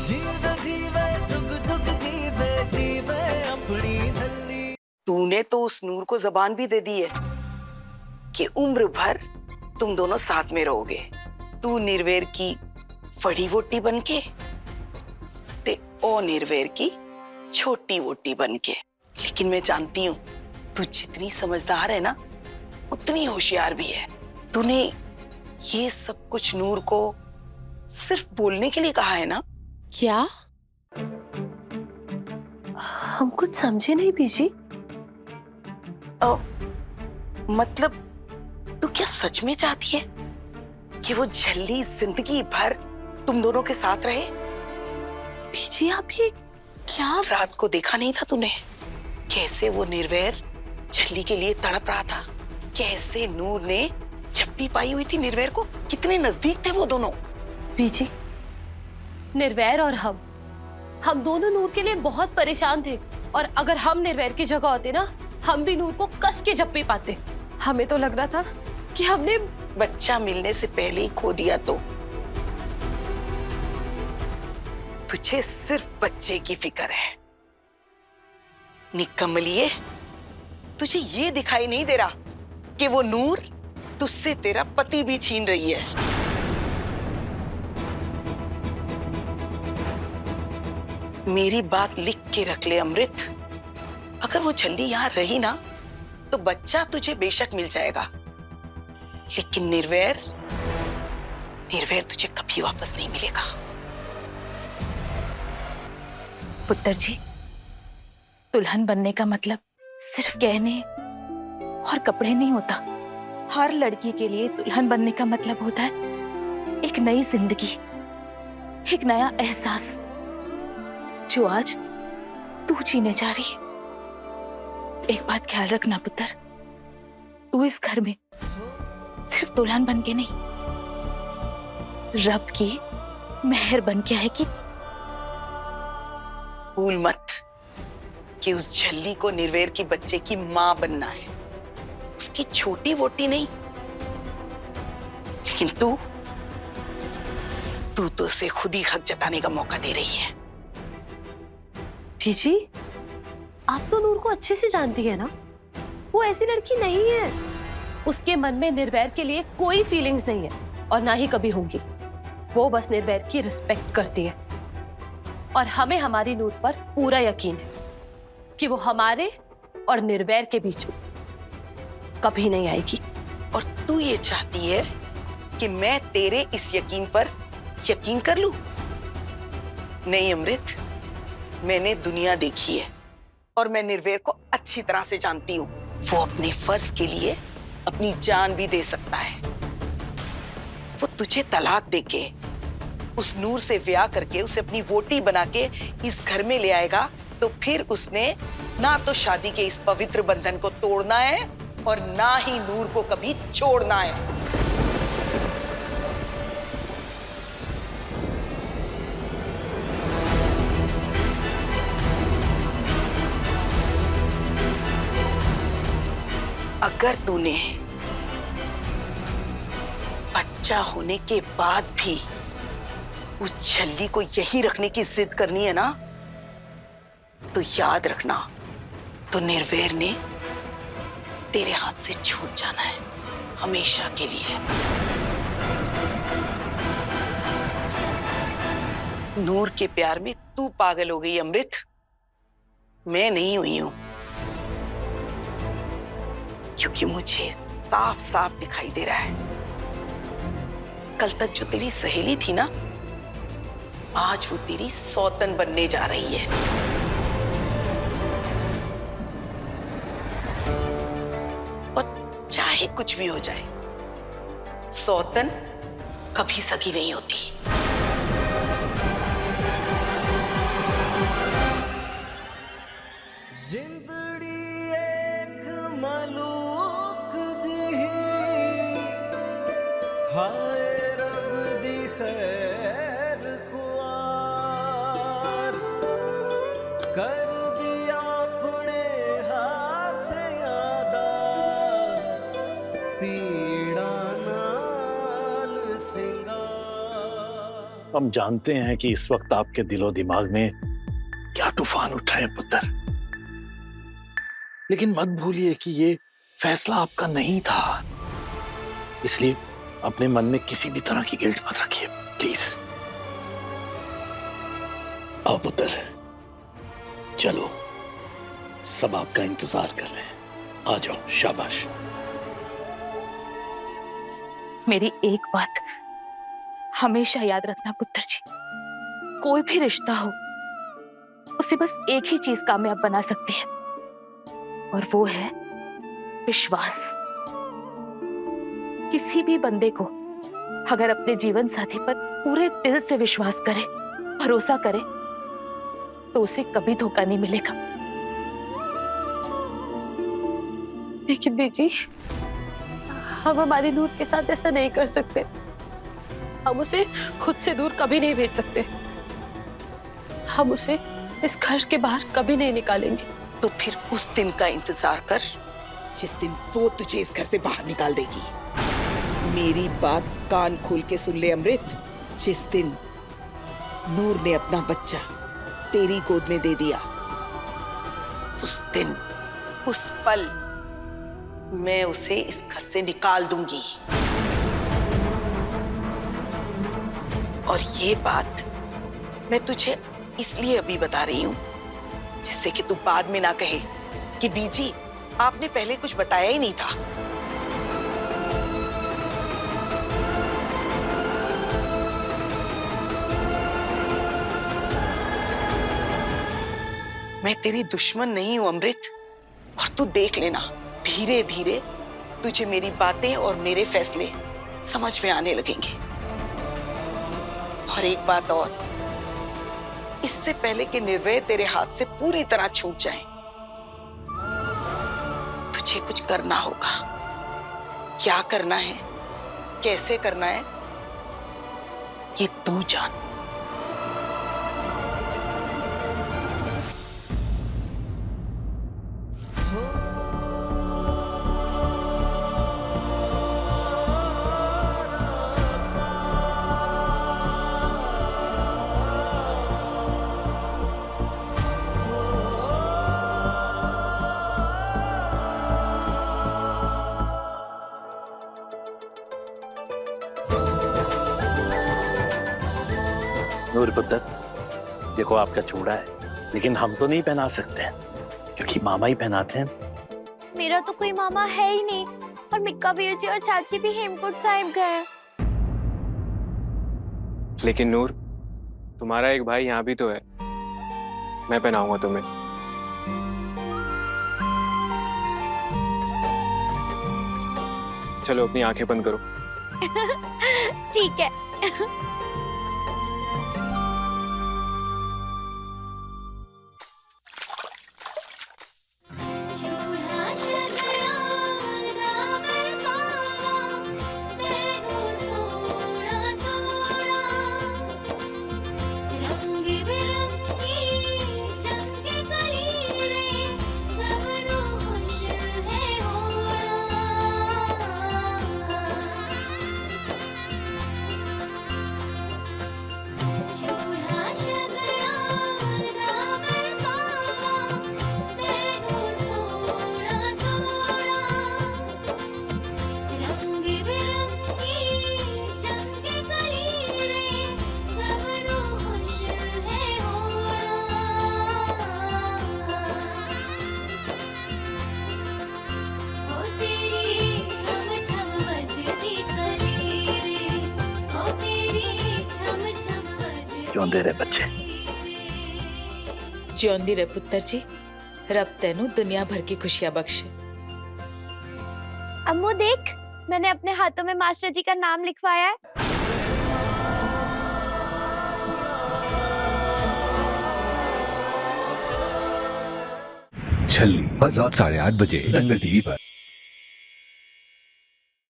जीवे जीवे जुग जुग जीवे जीवे अपनी झल्ली। तूने तो उस नूर को जबान भी दे दी है कि उम्र भर तुम दोनों साथ में रहोगे। तू निर्वेर की फड़ी वोटी बनके ते ओ निर्वेर की छोटी वोटी बनके। लेकिन मैं जानती हूँ तू जितनी समझदार है ना उतनी होशियार भी है। तूने ये सब कुछ नूर को सिर्फ बोलने के लिए कहा है ना? क्या? हम कुछ समझे नहीं बीजी। मतलब तू क्या सच में चाहती है कि वो झल्ली जिंदगी भर तुम दोनों के साथ रहे? बीजी आप ये क्या? रात को देखा नहीं था तूने कैसे वो निर्वैर झल्ली के लिए तड़प रहा था? कैसे नूर ने झप्पी पाई हुई थी निर्वैर को? कितने नजदीक थे वो दोनों। बीजी, निर्वैर और हम दोनों नूर के लिए बहुत परेशान थे, और अगर हम निर्वैर की जगह होते ना, हम भी नूर को कस के झप्पी पाते। हमें तो लग रहा था कि हमने बच्चा मिलने से पहले ही खो दिया। तो तुझे सिर्फ बच्चे की फिक्र है। निकम्मलिए, तुझे ये दिखाई नहीं दे रहा कि वो नूर तुझसे तेरा पति भी छीन रही है। मेरी बात लिख के रख ले अमृत, अगर वो झल्ली यहां रही ना तो बच्चा तुझे बेशक मिल जाएगा, लेकिन निर्वैर तुझे कभी वापस नहीं मिलेगा। पुत्र जी, दुल्हन बनने का मतलब सिर्फ गहने और कपड़े नहीं होता। हर लड़की के लिए दुल्हन बनने का मतलब होता है एक नई जिंदगी, एक नया एहसास जो आज तू जीने जा रही है। एक बात ख्याल रखना पुत्र, तू इस घर में सिर्फ दुल्हन बन के नहीं, रब की मेहर बन के आएगी। भूल मत कि उस झल्ली को निर्वैर की बच्चे की मां बनना है, उसकी छोटी वोटी नहीं। लेकिन तू तो उसे खुद ही हक जताने का मौका दे रही है। बीजी, आप तो नूर को अच्छे से जानती है ना, वो ऐसी लड़की नहीं है। उसके मन में निर्वैर के लिए कोई फीलिंग्स नहीं है और ना ही कभी होंगी। वो बस निर्वैर की रिस्पेक्ट करती है, और हमें हमारी नूर पर पूरा यकीन है कि वो हमारे और निर्वैर के बीच में कभी नहीं आएगी। और तू ये चाहती है कि मैं तेरे इस यकीन पर यकीन कर लूं? नहीं अमृत, मैंने दुनिया देखी है और मैं निर्वैर को अच्छी तरह से जानती हूँ। वो अपने फर्ज के लिए अपनी जान भी दे सकता है। वो तुझे तलाक देके उस नूर से ब्याह करके उसे अपनी वोटी बना के इस घर में ले आएगा, तो फिर उसने ना तो शादी के इस पवित्र बंधन को तोड़ना है और ना ही नूर को कभी छोड़ना है। अगर तूने बच्चा होने के बाद भी उस झल्ली को यही रखने की जिद करनी है ना, तो याद रखना, तो निर्वैर ने तेरे हाथ से छूट जाना है हमेशा के लिए। नूर के प्यार में तू पागल हो गई अमृत, मैं नहीं हुई हूं। क्योंकि मुझे साफ साफ दिखाई दे रहा है, कल तक जो तेरी सहेली थी ना, आज वो तेरी सौतन बनने जा रही है। और चाहे कुछ भी हो जाए, सौतन कभी सगी नहीं होती। जिंदड़ी एक मलूक जी, हाय रब दी खैर खुआर, कर दिया अपने हाथ से यादा, पीड़ा नाल सिंगार। हम जानते हैं कि इस वक्त आपके दिलो दिमाग में क्या तूफान उठ रहे हैं पुत्र, लेकिन मत भूलिए कि ये फैसला आपका नहीं था, इसलिए अपने मन में किसी भी तरह की गिल्ट मत रखिए प्लीज। आओ पुत्र, चलो, सब आपका इंतजार कर रहे हैं, आ जाओ, शाबाश। मेरी एक बात हमेशा याद रखना पुत्र जी, कोई भी रिश्ता हो उसे बस एक ही चीज कामयाब बना सकती है, और वो है विश्वास। किसी भी बंदे को अगर अपने जीवन साथी पर पूरे दिल से विश्वास करे, भरोसा करे, तो उसे कभी धोखा नहीं मिलेगा। लेकिन बेजी, हम हमारी नूर के साथ ऐसा नहीं कर सकते। हम उसे खुद से दूर कभी नहीं भेज सकते। हम उसे इस घर के बाहर कभी नहीं निकालेंगे। तो फिर उस दिन का इंतजार कर जिस दिन वो तुझे इस घर से बाहर निकाल देगी। मेरी बात कान खोल के सुन ले अमृत, जिस दिन नूर ने अपना बच्चा तेरी गोद में दे दिया, उस दिन, उस पल मैं उसे इस घर से निकाल दूंगी। और ये बात मैं तुझे इसलिए अभी बता रही हूं जिससे कि तू बाद में ना कहे कि बीजी आपने पहले कुछ बताया ही नहीं था। मैं तेरी दुश्मन नहीं हूं अमृत, और तू देख लेना, धीरे धीरे तुझे मेरी बातें और मेरे फैसले समझ में आने लगेंगे। और एक बात और, इससे पहले कि निर्भय तेरे हाथ से पूरी तरह छूट जाए, तुझे कुछ करना होगा। क्या करना है, कैसे करना है, ये तू जान। नूर पुत्र, देखो आपका चूड़ा है, लेकिन हम तो नहीं पहना सकते हैं क्योंकि मामा ही पहनाते हैं। मेरा तो कोई मामा है ही नहीं, और मिक्का वीर जी और चाची भी हेमकुंड साहिब गए। लेकिन नूर, तुम्हारा एक भाई यहाँ भी तो है, मैं पहनाऊंगा तुम्हें। चलो अपनी आंखें बंद करो। ठीक है। जिਉਂਦੇ रहे बच्चे। जिਉਂਦੀ रहे पुत्र जी, रब तेनू दुनिया भर की खुशियां बख्शे। अम्मू देख, मैंने अपने हाथों में मास्टर जी का नाम लिखवाया है। छल्ली, रात 8:30 बजे दंगल टीवी पर।